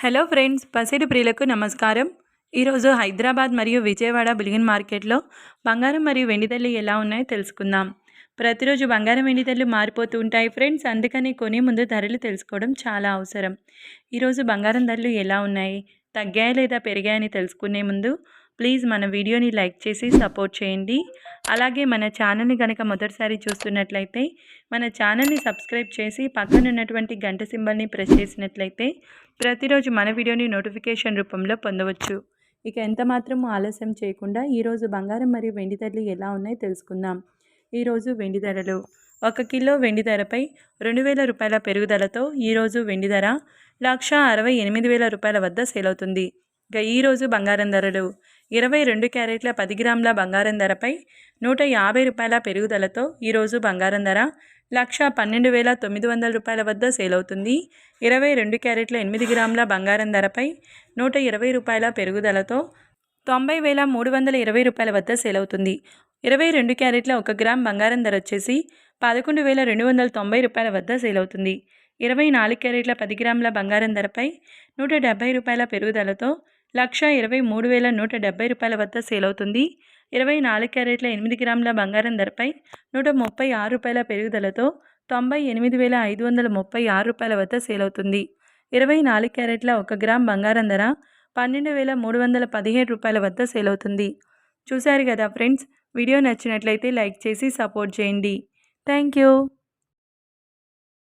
Hello friends, పసిడి ప్రియులకు నమస్కారం. ఈరోజు హైదరాబాద్ మరియు విజయవాడ బులియన్ మార్కెట్లో బంగారం మరియు వెండి ధరలు ఎలా ఉన్నాయో తెలుసుకుందాం. ప్రతిరోజు బంగారం వెండి ధరలు మారిపోతూ ఉంటాయి ఫ్రెండ్స్, అందుకని కొనే ముందు ధరలు తెలుసుకోవడం చాలా అవసరం. ఈరోజు బంగారం ధరలు ఎలా ఉన్నాయి, తగ్గాయా లేదా పెరిగాయని తెలుసుకునే ముందు ప్లీజ్ మన వీడియోని లైక్ చేసి సపోర్ట్ చేయండి. అలాగే మన ఛానల్ని కనుక మొదటిసారి చూస్తున్నట్లయితే మన ఛానల్ని సబ్స్క్రైబ్ చేసి పక్కన ఉన్నటువంటి గంట సింబల్ని ప్రెస్ చేసినట్లయితే ప్రతిరోజు మన వీడియోని నోటిఫికేషన్ రూపంలో పొందవచ్చు. ఇక ఎంత మాత్రం ఆలస్యం చేయకుండా ఈరోజు బంగారం మరియు వెండి ధరలు ఎలా ఉన్నాయో తెలుసుకుందాం. ఈరోజు వెండి ధరలు: 1 కిలో వెండి ధరపై 2,000 రూపాయల పెరుగుదలతో ఈరోజు వెండి ధర 1,68,000 రూపాయల వద్ద సేల్ అవుతుంది. ఇక ఈరోజు బంగారం ధరలు: 22 క్యారెట్ల 10 గ్రాముల బంగారం ధరపై 150 రూపాయల పెరుగుదలతో ఈరోజు బంగారం ధర 1,12,900 రూపాయల వద్ద సేల్ అవుతుంది. 22 క్యారెట్ల 8 గ్రాముల బంగారం ధరపై 120 రూపాయల పెరుగుదలతో 90,320 రూపాయల వద్ద సేల్ అవుతుంది. 22 క్యారెట్ల 1 గ్రామ్ బంగారం ధర వచ్చేసి 11,290 రూపాయల వద్ద సేల్ అవుతుంది. 24 క్యారెట్ల 10 గ్రాముల బంగారం ధరపై 170 రూపాయల పెరుగుదలతో 1,23,170 రూపాయల వద్ద సేల్ అవుతుంది. 24 క్యారెట్ల 8 గ్రాముల బంగారం ధరపై 136 రూపాయల పెరుగుదలతో 98,536 రూపాయల వద్ద సేల్ అవుతుంది. 24 క్యారెట్ల 1 గ్రామ్ బంగారం ధర 12,317 రూపాయల వద్ద సేల్ అవుతుంది. చూశారు కదా ఫ్రెండ్స్, వీడియో నచ్చినట్లయితే లైక్ చేసి సపోర్ట్ చేయండి. Thank you.